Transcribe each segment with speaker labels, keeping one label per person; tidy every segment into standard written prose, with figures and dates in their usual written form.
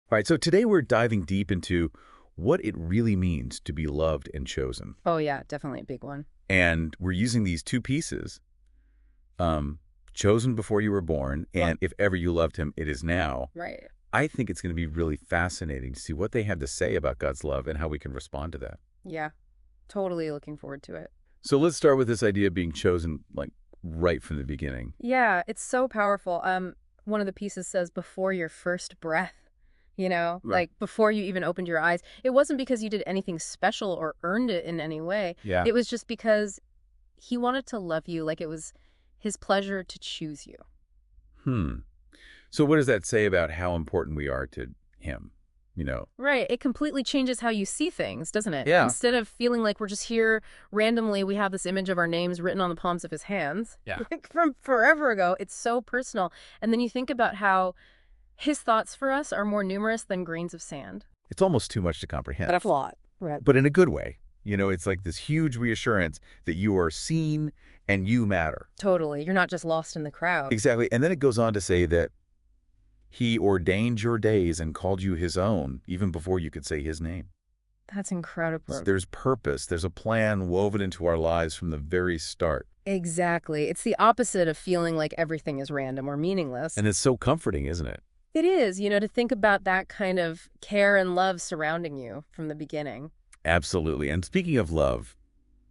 Speaker 1: All right, so today we're diving deep into what it really means to be loved and chosen.
Speaker 2: Oh, yeah, definitely a big one.
Speaker 1: And we're using these two pieces, um, chosen before you were born,
Speaker 2: Well,
Speaker 1: and if ever you loved him, it is now.
Speaker 2: right.
Speaker 1: I think it's going to be really fascinating to see what they have to say about God's love and how we can respond to that.
Speaker 2: Yeah, totally looking forward to it.
Speaker 1: So let's start with this idea of being chosen, like, right from the beginning.
Speaker 2: Yeah, it's so powerful. One of the pieces says before your first breath,
Speaker 1: Right.
Speaker 2: like before you even opened your eyes. It wasn't because you did anything special or earned it in any way.
Speaker 1: Yeah.
Speaker 2: It was just because he wanted to love you, like it was his pleasure to choose you.
Speaker 1: Hmm. So what does that say about how important we are to him? You know?
Speaker 2: Right. It completely changes how you see things, doesn't it?
Speaker 1: Yeah.
Speaker 2: Instead of feeling like we're just here randomly, we have this image of our names written on the palms of his hands.
Speaker 1: Yeah.
Speaker 2: Like from forever ago. It's so personal. And then you think about how his thoughts for us are more numerous than grains of sand.
Speaker 1: It's almost too much to comprehend.
Speaker 2: But a lot. Right.
Speaker 1: But in a good way. You know, it's like this huge reassurance that you are seen and you matter.
Speaker 2: Totally. You're not just lost in the crowd.
Speaker 1: Exactly. And then it goes on to say that he ordained your days and called you his own, even before you could say his name.
Speaker 2: That's incredible.
Speaker 1: So there's purpose. There's a plan woven into our lives from the very start.
Speaker 2: Exactly. It's the opposite of feeling like everything is random or meaningless.
Speaker 1: And it's so comforting, isn't it?
Speaker 2: It is, to think about that kind of care and love surrounding you from the beginning.
Speaker 1: Absolutely. And speaking of love,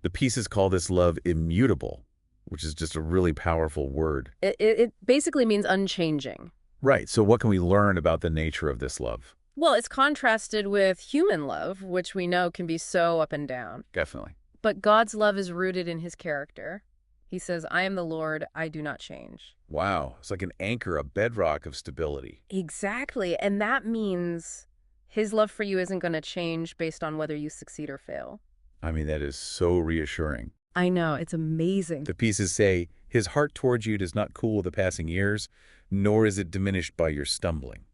Speaker 1: the pieces call this love immutable, which is just a really powerful word.
Speaker 2: It basically means unchanging.
Speaker 1: Right. So what can we learn about the nature of this love?
Speaker 2: Well, it's contrasted with human love, which we know can be so up and down.
Speaker 1: Definitely.
Speaker 2: But God's love is rooted in his character. He says, I am the Lord, I do not change.
Speaker 1: Wow. It's like an anchor, a bedrock of stability.
Speaker 2: Exactly. And that means his love for you isn't going to change based on whether you succeed or fail.
Speaker 1: I mean, that is so reassuring.
Speaker 2: I know. It's amazing.
Speaker 1: The pieces say, his heart towards you does not cool with the passing years, nor is it diminished by your stumbling.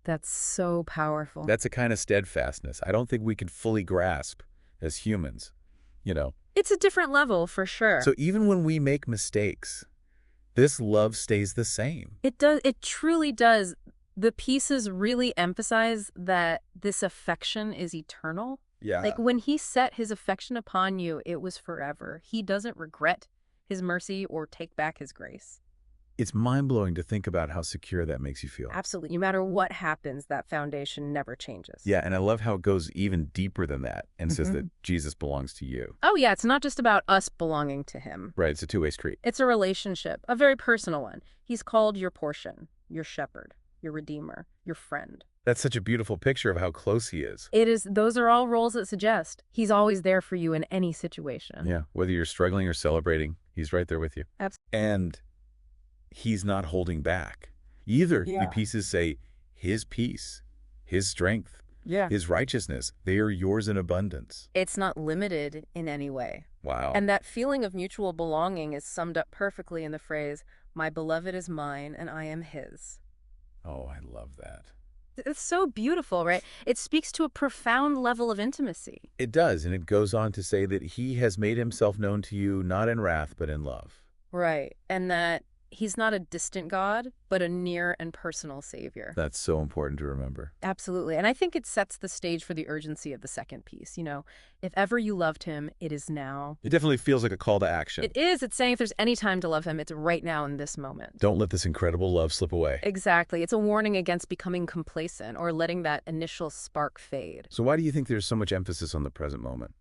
Speaker 2: That's so powerful.
Speaker 1: That's a kind of steadfastness I don't think we can fully grasp as humans,
Speaker 2: It's a different level for sure.
Speaker 1: So even when we make mistakes, this love stays the same.
Speaker 2: It does. It truly does. The pieces really emphasize that this affection is eternal.
Speaker 1: Yeah.
Speaker 2: Like when he set his affection upon you, it was forever. He doesn't regret his mercy or take back his grace.
Speaker 1: It's mind-blowing to think about how secure that makes you feel.
Speaker 2: Absolutely. No matter what happens, that foundation never changes.
Speaker 1: Yeah, and I love how it goes even deeper than that and says that Jesus belongs to you.
Speaker 2: Oh, yeah. It's not just about us belonging to him.
Speaker 1: Right, it's a two-way street.
Speaker 2: It's a relationship, a very personal one. He's called your portion, your shepherd, your redeemer, your friend.
Speaker 1: That's such a beautiful picture of how close he is.
Speaker 2: It is. Those are all roles that suggest he's always there for you in any situation.
Speaker 1: Yeah, whether you're struggling or celebrating, he's right there with you.
Speaker 2: Absolutely.
Speaker 1: And he's not holding back. Either the pieces say his peace, his strength, his righteousness, they are yours in abundance.
Speaker 2: It's not limited in any way.
Speaker 1: Wow.
Speaker 2: And that feeling of mutual belonging is summed up perfectly in the phrase, my beloved is mine and I am his.
Speaker 1: Oh, I love that.
Speaker 2: It's so beautiful, right? It speaks to a profound level of intimacy.
Speaker 1: It does, and it goes on to say that he has made himself known to you not in wrath, but in love.
Speaker 2: Right. And that he's not a distant God, but a near and personal Savior.
Speaker 1: That's so important to remember.
Speaker 2: Absolutely. And I think it sets the stage for the urgency of the second piece. If ever you loved him, it is now.
Speaker 1: It definitely feels like a call to action.
Speaker 2: It is. It's saying if there's any time to love him, it's right now in this moment.
Speaker 1: Don't let this incredible love slip away.
Speaker 2: Exactly. It's a warning against becoming complacent or letting that initial spark fade.
Speaker 1: So why do you think there's so much emphasis on the present moment?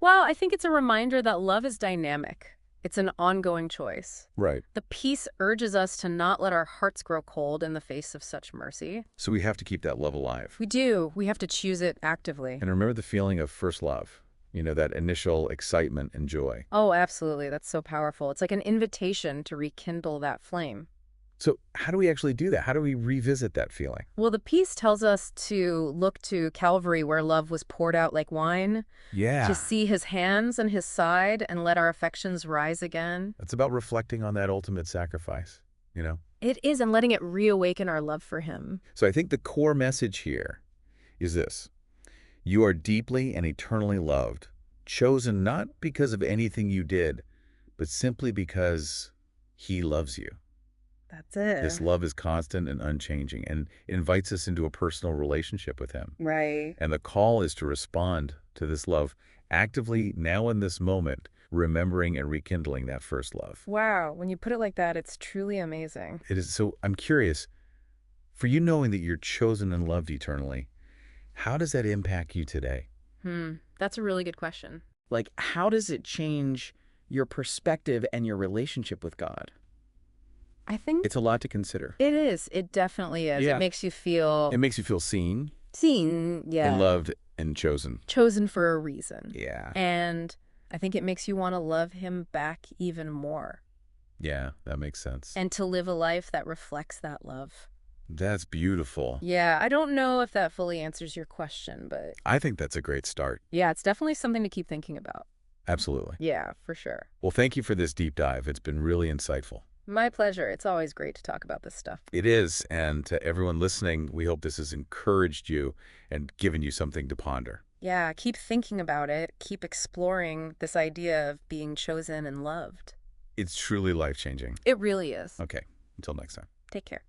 Speaker 2: Well, I think it's a reminder that love is dynamic. It's an ongoing choice.
Speaker 1: Right.
Speaker 2: The piece urges us to not let our hearts grow cold in the face of such mercy.
Speaker 1: So we have to keep that love alive.
Speaker 2: We do. We have to choose it actively.
Speaker 1: And remember the feeling of first love. That initial excitement and joy.
Speaker 2: Oh, absolutely. That's so powerful. It's like an invitation to rekindle that flame.
Speaker 1: So how do we actually do that? How do we revisit that feeling?
Speaker 2: Well, the piece tells us to look to Calvary where love was poured out like wine.
Speaker 1: Yeah.
Speaker 2: To see his hands and his side and let our affections rise again.
Speaker 1: It's about reflecting on that ultimate sacrifice,
Speaker 2: It is, and letting it reawaken our love for him.
Speaker 1: So I think the core message here is this. You are deeply and eternally loved, chosen not because of anything you did, but simply because he loves you.
Speaker 2: That's it.
Speaker 1: This love is constant and unchanging, and it invites us into a personal relationship with him.
Speaker 2: Right.
Speaker 1: And the call is to respond to this love actively now in this moment, remembering and rekindling that first love.
Speaker 2: Wow. When you put it like that, it's truly amazing.
Speaker 1: It is. So I'm curious, for you knowing that you're chosen and loved eternally, how does that impact you today?
Speaker 2: That's a really good question.
Speaker 3: Like, how does it change your perspective and your relationship with God?
Speaker 2: I think
Speaker 3: It's a lot to consider.
Speaker 2: it is. It definitely is.
Speaker 3: Yeah.
Speaker 2: It makes you feel
Speaker 1: It makes you feel seen
Speaker 2: seen,
Speaker 1: and loved and chosen.
Speaker 2: chosen for a reason.
Speaker 1: Yeah.
Speaker 2: And I think it makes you want to love him back even more
Speaker 1: Yeah, that makes sense.
Speaker 2: and to live a life that reflects that love.
Speaker 1: That's beautiful.
Speaker 2: Yeah, I don't know if that fully answers your question, but
Speaker 1: I think that's a great start.
Speaker 2: yeah, it's definitely something to keep thinking about.
Speaker 1: Absolutely.
Speaker 2: Yeah, for sure.
Speaker 1: Well, thank you for this deep dive. It's been really insightful.
Speaker 2: My pleasure. It's always great to talk about this stuff.
Speaker 1: It is. And to everyone listening, we hope this has encouraged you and given you something to ponder.
Speaker 2: Yeah, keep thinking about it. Keep exploring this idea of being chosen and loved.
Speaker 1: It's truly life-changing.
Speaker 2: It really is.
Speaker 1: Okay. Until next time.
Speaker 2: Take care.